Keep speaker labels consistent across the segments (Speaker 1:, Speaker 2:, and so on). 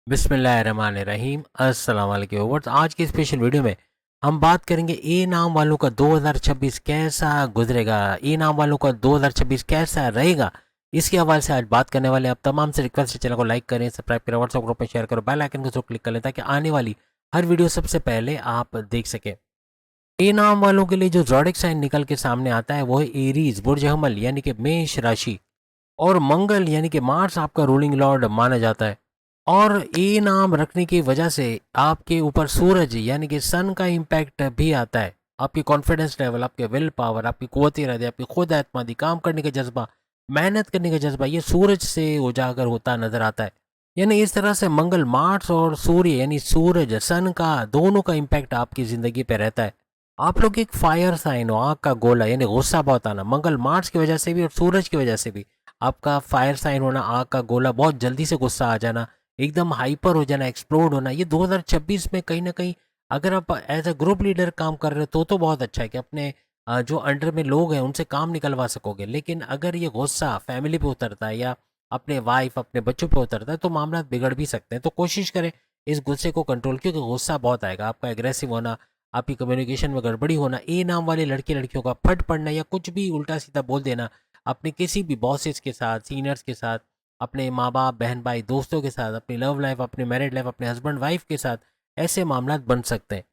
Speaker 1: बिस्मिल्लाहिर्रहमानिर्रहीम अस्सलाम वालेकुम व्यूअर्स। आज की स्पेशल वीडियो में हम बात करेंगे ए नाम वालों का 2026 कैसा गुजरेगा, ए नाम वालों का 2026 कैसा रहेगा। इसके हवाले से आज बात करने वाले हैं। आप तमाम से रिक्वेस्ट है, चैनल को लाइक करें, सब्सक्राइब करें, व्हाट्सएप ग्रुप में शेयर करो, बेल आइकन को जरूर क्लिक कर लें ताकि आने वाली हर वीडियो सबसे पहले आप देख सकें। ए नाम वालों के लिए जो ज़ोडिक साइन निकल के सामने आता है वो है एरीज बुर्ज हमल यानी कि मेष राशि, और मंगल यानी कि मार्स आपका रूलिंग लॉर्ड माना जाता है। और ए नाम रखने की वजह से आपके ऊपर सूरज यानी कि सन का इम्पैक्ट भी आता है। आपकी कॉन्फिडेंस लेवल, आपके विल पावर, आपकी कुव्वत इरादे, आपकी खुद एतमादी, काम करने का जज्बा, मेहनत करने का जज्बा, ये सूरज से उजागर होता नजर आता है। यानी इस तरह से मंगल, मार्स और सूर्य यानी सूरज सन का दोनों का इम्पैक्ट आपकी ज़िंदगी पे रहता है। आप लोग एक फायर साइन हो, आग का गोला, यानी गुस्सा बहुत आना, मंगल मार्स की वजह से भी और सूरज की वजह से भी आपका फायर साइन होना, आग का गोला, बहुत जल्दी से गुस्सा आ जाना, एकदम हाइपर हो जाना, एक्सप्लोड होना, ये 2026 में कहीं ना कहीं अगर आप एज अ ग्रुप लीडर काम कर रहे हो तो बहुत अच्छा है कि अपने जो अंडर में लोग हैं उनसे काम निकलवा सकोगे। लेकिन अगर ये गुस्सा फैमिली पे उतरता है या अपने वाइफ अपने बच्चों पे उतरता है तो मामला बिगड़ भी सकते हैं। तो कोशिश करें इस गुस्से को कंट्रोल, क्योंकि गुस्सा बहुत आएगा। आपका एग्रेसिव होना, आपकी कम्युनिकेशन में गड़बड़ी होना, ए नाम वाले लड़के लड़कियों का फट पड़ना या कुछ भी उल्टा सीधा बोल देना अपने किसी भी बॉसेस के साथ, सीनियर्स के साथ, अपने माँ बाप, बहन भाई, दोस्तों के साथ, अपनी लव लाइफ, अपनी मैरिड लाइफ, अपने हस्बैंड वाइफ के साथ, ऐसे मामला बन सकते हैं।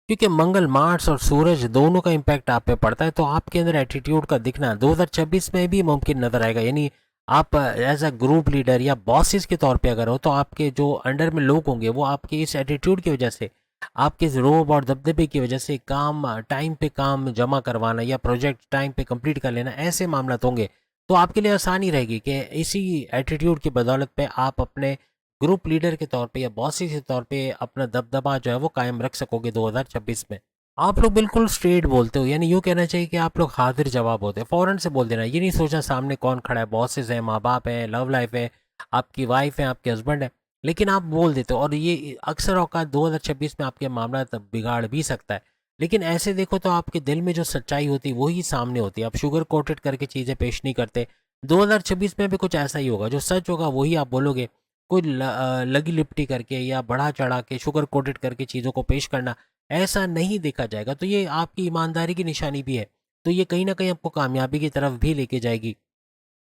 Speaker 1: क्योंकि मंगल, मार्स और सूरज दोनों का इम्पैक्ट आप पे पड़ता है, तो आपके अंदर एटीट्यूड का दिखना 2026 में भी मुमकिन नजर आएगा। यानी आप एज अ ग्रुप लीडर या बॉसेस के तौर पे अगर हो तो आपके जो अंडर में लोग होंगे वो आपके इस एटीट्यूड की वजह से, आपके इस रोब और दबदबे की वजह से काम टाइम पे काम जमा करवाना या प्रोजेक्ट टाइम पे कंप्लीट कर लेना, ऐसे मामला होंगे। तो आपके लिए आसानी रहेगी कि इसी एटीट्यूड की बदौलत पे आप अपने ग्रुप लीडर के तौर पे या बॉसी के तौर पे अपना दबदबा जो है वो कायम रख सकोगे 2026 में। आप लोग बिल्कुल स्ट्रेट बोलते हो, यानी यूँ कहना चाहिए कि आप लोग हाजिर जवाब होते हैं, फ़ौरन से बोल देना। ये नहीं सोचना सामने कौन खड़ा है, बॉसेस हैं, माँ बाप हैं, लव लाइफ है, आपकी वाइफ है, आपके हस्बैंड है, लेकिन आप बोल देते हो। और ये अक्सर औकात 2026 में आपके मामला तब बिगाड़ भी सकता है। लेकिन ऐसे देखो तो आपके दिल में जो सच्चाई होती है वही सामने होती है। आप शुगर कोटेड करके चीज़ें पेश नहीं करते। 2026 में भी कुछ ऐसा ही होगा, जो सच होगा वही आप बोलोगे। कोई लगी लिपटी करके या बढ़ा चढ़ा के शुगर कोटेड करके चीज़ों को पेश करना ऐसा नहीं देखा जाएगा। तो ये आपकी ईमानदारी की निशानी भी है। तो ये कहीं ना कहीं आपको कामयाबी की तरफ भी लेके जाएगी।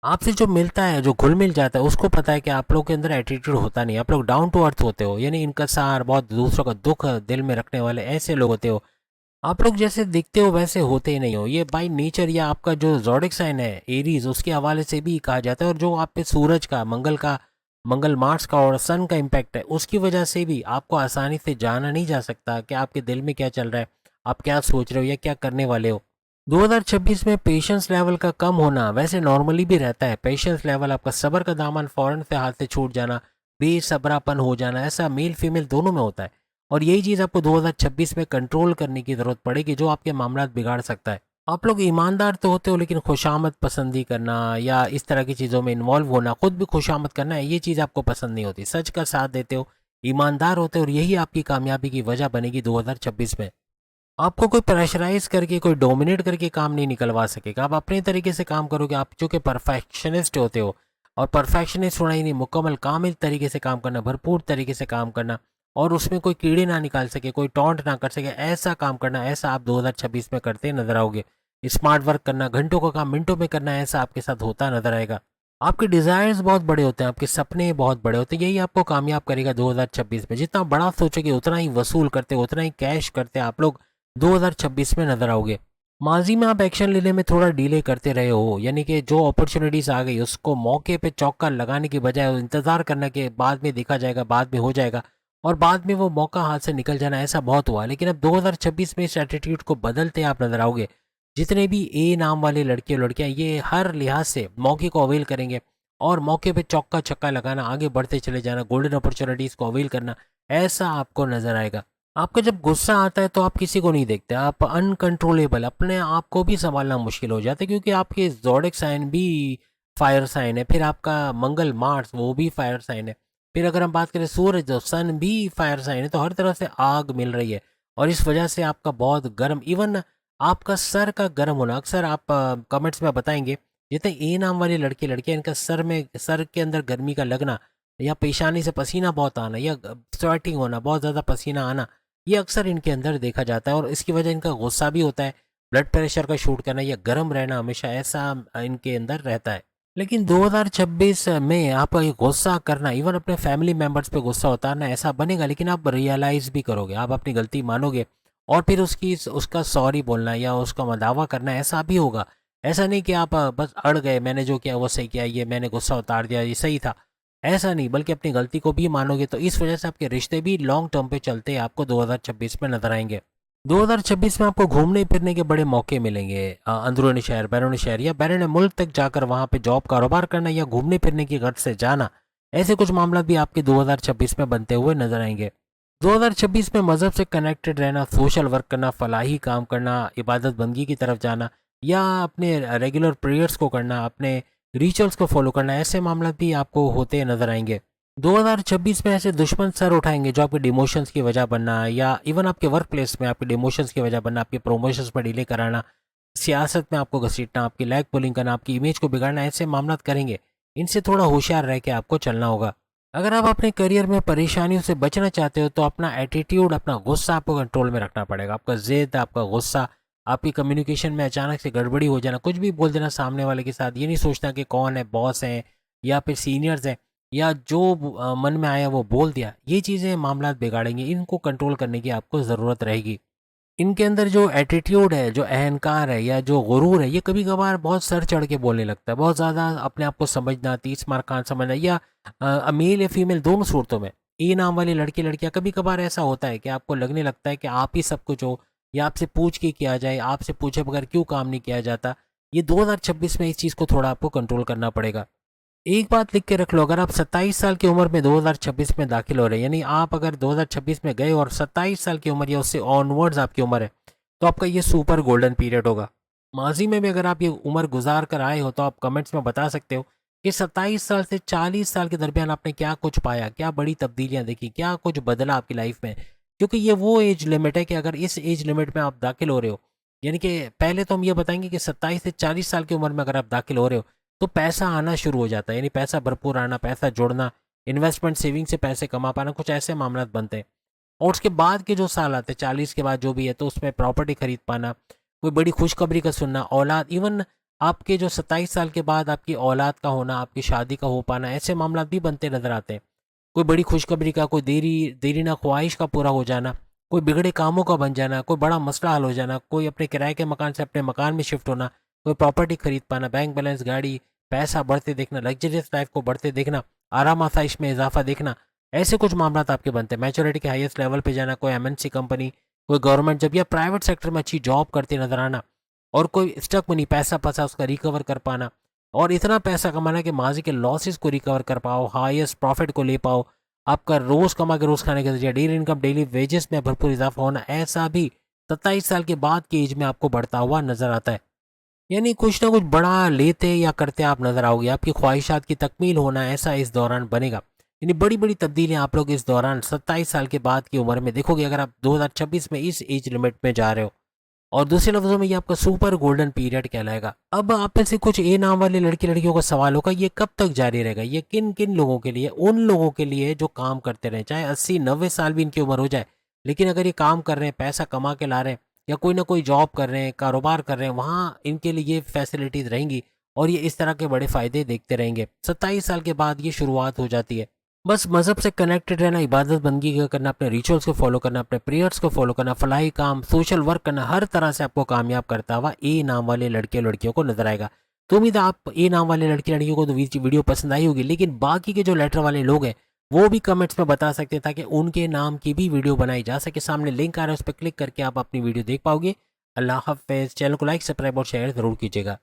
Speaker 1: आपसे जो मिलता है, जो घुल मिल जाता है, उसको पता है कि आप लोग के अंदर एटीट्यूड होता नहीं, आप लोग डाउन टू अर्थ होते हो, यानी इनकसार, बहुत दूसरों का दुख दिल में रखने वाले ऐसे लोग होते हो। आप लोग जैसे दिखते हो वैसे होते ही नहीं हो, ये बाय नेचर। या आपका जो ज़ोडिक साइन है एरीज, उसके हवाले से भी कहा जाता है। और जो आप पे सूरज का, मंगल मार्स का और सन का इम्पैक्ट है, उसकी वजह से भी आपको आसानी से जाना नहीं जा सकता कि आपके दिल में क्या चल रहा है, आप क्या सोच रहे हो या क्या करने वाले हो। 2026 में पेशेंस लेवल का कम होना वैसे नॉर्मली भी रहता है। पेशेंस लेवल, आपका सब्र का दामन फ़ौरन से हाथ से छूट जाना, बेसब्रापन हो जाना, ऐसा मेल फीमेल दोनों में होता है। और यही चीज़ आपको 2026 में कंट्रोल करने की ज़रूरत पड़ेगी, जो आपके मामला बिगाड़ सकता है। आप लोग ईमानदार तो होते हो, लेकिन खुशामद पसंदी करना या इस तरह की चीज़ों में इन्वॉल्व होना, खुद भी खुशामद करना है, ये चीज़ आपको पसंद नहीं होती। सच का साथ देते हो, ईमानदार होते हो, और यही आपकी कामयाबी की वजह बनेगी 2026 में। आपको कोई प्रेशराइज करके, कोई डोमिनेट करके काम नहीं निकलवा सकेगा। आप अपने तरीके से काम करोगे। आप चूँकि परफेक्शनिस्ट होते हो, और परफेक्शनिस्ट होना ही नहीं, मुकम्मल कामिल तरीके से काम करना, भरपूर तरीके से काम करना, और उसमें कोई कीड़े ना निकाल सके, कोई टॉन्ट ना कर सके, ऐसा काम करना, ऐसा आप 2026 में करते नजर आओगे। स्मार्ट वर्क करना, घंटों का काम मिनटों में करना, ऐसा आपके साथ होता नजर आएगा। आपके डिज़ायर्स बहुत बड़े होते हैं, आपके सपने बहुत बड़े होते हैं, यही आपको कामयाब करेगा 2026 में। जितना बड़ा सोचोगे उतना ही वसूल करते, उतना ही कैश करते आप लोग 2026 में नजर आओगे। माजी में आप एक्शन लेने में थोड़ा डिले करते रहे हो, यानी कि जो अपॉर्चुनिटीज आ गई उसको मौके पे चौका लगाने की बजाय इंतजार करना कि बाद में देखा जाएगा, बाद में हो जाएगा, और बाद में वो मौका हाथ से निकल जाना, ऐसा बहुत हुआ। लेकिन अब 2026 में इस एटीट्यूड को बदलते आप नजर आओगे। जितने भी ए नाम वाले लड़के और लड़कियां, ये हर लिहाज से मौके को अवेल करेंगे, और मौके पे चौका छक्का लगाना, आगे बढ़ते चले जाना, गोल्डन अपॉर्चुनिटीज को अवेल करना, ऐसा आपको नजर आएगा। आपका जब गुस्सा आता है तो आप किसी को नहीं देखते, आप अनकंट्रोलेबल, अपने आप को भी संभालना मुश्किल हो जाता है, क्योंकि आपके ज़ोडिक साइन भी फायर साइन है, फिर आपका मंगल मार्स वो भी फायर साइन है, फिर अगर हम बात करें सूरज, तो सन भी फायर साइन है। तो हर तरह से आग मिल रही है, और इस वजह से आपका बहुत गर्म, इवन आपका सर का गर्म होना, अक्सर आप कमेंट्स में बताएंगे, जितने ए नाम वाले लड़के लड़कियां, इनका सर के अंदर गर्मी का लगना या पेशानी से पसीना बहुत आना या स्वेटिंग होना, बहुत ज़्यादा पसीना आना, ये अक्सर इनके अंदर देखा जाता है और इसकी वजह इनका गुस्सा भी होता है, ब्लड प्रेशर का शूट करना या गर्म रहना हमेशा ऐसा इनके अंदर रहता है। लेकिन 2026 में आपका ये गुस्सा करना, इवन अपने फैमिली मेंबर्स पे गुस्सा उतारना ऐसा बनेगा, लेकिन आप रियलाइज़ भी करोगे, आप अपनी गलती मानोगे और फिर उसका सॉरी बोलना या उसका मदावा करना ऐसा भी होगा। ऐसा नहीं कि आप बस अड़ गए, मैंने जो किया वो सही किया, ये मैंने गुस्सा उतार दिया, ये सही था, ऐसा नहीं, बल्कि अपनी गलती को भी मानोगे। तो इस वजह से आपके रिश्ते भी लॉन्ग टर्म पे चलते आपको 2026 में नजर आएंगे। 2026 में आपको घूमने फिरने के बड़े मौके मिलेंगे, अंदरूनी शहर, बैरूनी शहर या बैरून मुल्क तक जाकर वहाँ पे जॉब कारोबार करना या घूमने फिरने की गर्ज से जाना, ऐसे कुछ मामला भी आपके 2026 में बनते हुए नजर आएंगे। 2026 में मज़हब से कनेक्टेड रहना, सोशल वर्क करना, फलाही काम करना, इबादत बंदगी की तरफ जाना या अपने रेगुलर प्रेयर्स को करना, अपने रिचुअल्स को फॉलो करना, ऐसे मामला भी आपको होते नजर आएंगे। 2026 में ऐसे दुश्मन सर उठाएंगे जो आपके डिमोशंस की वजह बनना या इवन आपके वर्क प्लेस में आपके डिमोशंस की वजह बनना, आपके प्रमोशंस में डिले कराना, सियासत में आपको घसीटना, आपकी लैग पुलिंग करना, आपकी इमेज को बिगाड़ना, ऐसे मामला करेंगे। इनसे थोड़ा होशियार रह के आपको चलना होगा। अगर आप अपने करियर में परेशानियों से बचना चाहते हो तो अपना एटीट्यूड, अपना गुस्सा आपको कंट्रोल में रखना पड़ेगा। आपका जिद, आपका गुस्सा, आपकी कम्युनिकेशन में अचानक से गड़बड़ी हो जाना, कुछ भी बोल देना सामने वाले के साथ, ये नहीं सोचना कि कौन है, बॉस है या फिर सीनियर्स हैं, या जो मन में आया वो बोल दिया, ये चीज़ें मामला बिगाड़ेंगे। इनको कंट्रोल करने की आपको ज़रूरत रहेगी। इनके अंदर जो एटीट्यूड है, जो अहंकार है या जो गुरूर है, ये कभी कभार बहुत सर चढ़ के बोलने लगता है, बहुत ज़्यादा अपने आप को समझना, 30 मार खान समझना, या मेल या फीमेल दोनों सूरतों में, ए नाम वाले लड़के लड़कियां, कभी कभार ऐसा होता है कि आपको लगने लगता है कि आप ही सब कुछ हो या आपसे पूछ के किया जाए, आपसे पूछे बगैर क्यों काम नहीं किया जाता। ये 2026 में इस चीज़ को थोड़ा आपको कंट्रोल करना पड़ेगा। एक बात लिख के रख लो, अगर आप 27 साल की उम्र में 2026 में दाखिल हो रहे हैं, यानी आप अगर 2026 में गए और 27 साल की उम्र या उससे ऑनवर्ड्स आपकी उम्र है, तो आपका ये सुपर गोल्डन पीरियड होगा। माजी में भी अगर आप ये उम्र गुजार कर आए हो तो आप कमेंट्स में बता सकते हो कि 27 साल से 40 साल के दरमियान आपने क्या कुछ पाया, क्या बड़ी तब्दीलियां देखी, क्या कुछ बदला आपकी लाइफ में। क्योंकि ये वो एज लिमिट है कि अगर इस एज लिमिट में आप दाखिल हो रहे हो, यानी कि पहले तो हम ये बताएंगे कि 27 से 40 साल की उम्र में अगर आप दाखिल हो रहे हो तो पैसा आना शुरू हो जाता है, यानी पैसा भरपूर आना, पैसा जोड़ना, इन्वेस्टमेंट सेविंग से पैसे कमा पाना, कुछ ऐसे मामला बनते हैं। और उसके बाद के जो साल आते हैं, 40 के बाद जो भी है, तो उसमें प्रॉपर्टी खरीद पाना, कोई बड़ी खुशखबरी का सुनना, औलाद, इवन आपके जो 27 साल के बाद आपकी औलाद का होना, आपकी शादी का हो पाना, ऐसे मामला भी बनते नजर आते हैं। कोई बड़ी खुशखबरी का, कोई देरी देरी ना ख्वाहिश का पूरा हो जाना, कोई बिगड़े कामों का बन जाना, कोई बड़ा मसला हल हो जाना, कोई अपने किराए के मकान से अपने मकान में शिफ्ट होना, कोई प्रॉपर्टी खरीद पाना, बैंक बैलेंस, गाड़ी, पैसा बढ़ते देखना, लग्जरियस लाइफ को बढ़ते देखना, आराम आसाइश में इजाफा देखना, ऐसे कुछ मामला आपके बनते हैं। मैच्योरिटी के हाईएस्ट लेवल पे जाना, कोई एमएनसी कंपनी, कोई गवर्नमेंट जॉब या प्राइवेट सेक्टर में अच्छी जॉब करते नजर आना, और कोई स्टक मनी, पैसा फंसा उसका रिकवर कर पाना, और इतना पैसा कमाना कि माजी के लॉसेस को रिकवर कर पाओ, हाईएस्ट प्रॉफिट को ले पाओ, आपका रोज कमा के रोज खाने का जरिए, डेली इनकम, डेली वेजेस में भरपूर इजाफा होना, ऐसा भी 27 साल के बाद की एज में आपको बढ़ता हुआ नजर आता है। यानी कुछ ना कुछ बड़ा लेते या करते आप नजर आओगे, आपकी ख्वाहिशात की तकमील होना, ऐसा इस दौरान बनेगा। यानी बड़ी बड़ी तब्दीलियां आप लोग इस दौरान 27 साल के बाद की उम्र में देखोगे, अगर आप 2026 में इस एज लिमिट में जा रहे हो। और दूसरे लफ्जों में ये आपका सुपर गोल्डन पीरियड कहलाएगा। अब आप में से कुछ ए नाम वाले लड़की लड़कियों का सवाल होगा, ये कब तक जारी रहेगा, ये किन किन लोगों के लिए? उन लोगों के लिए जो काम करते रहे, चाहे 80-90 साल भी इनकी उम्र हो जाए, लेकिन अगर ये काम कर रहे हैं, पैसा कमा के ला रहे हैं, या कोई ना कोई जॉब कर रहे हैं, कारोबार कर रहे हैं, वहाँ इनके लिए ये फैसिलिटीज रहेंगी और ये इस तरह के बड़े फायदे देखते रहेंगे। 27 साल के बाद ये शुरुआत हो जाती है। बस मज़हब से कनेक्टेड रहना, इबादत बंदगी का करना, अपने रिचुअल्स को फॉलो करना, अपने प्रेयर्स को फॉलो करना, फलाही काम, सोशल वर्क करना, हर तरह से आपको कामयाब करता हुआ ए नाम वाले लड़के लड़कियों को नजर आएगा। तो उम्मीद है आप ए नाम वाले लड़के लड़कियों को तो वीडियो पसंद आई होगी, लेकिन बाकी के जो लेटर वाले लोग हैं वो भी कमेंट्स में बता सकते हैं ताकि उनके नाम की भी वीडियो बनाई जा सके। सामने लिंक आ रहा है, उस पर क्लिक करके आप अपनी वीडियो देख पाओगे। अल्लाह हाफ़िज़। चैनल को लाइक, सब्सक्राइब और शेयर ज़रूर कीजिएगा।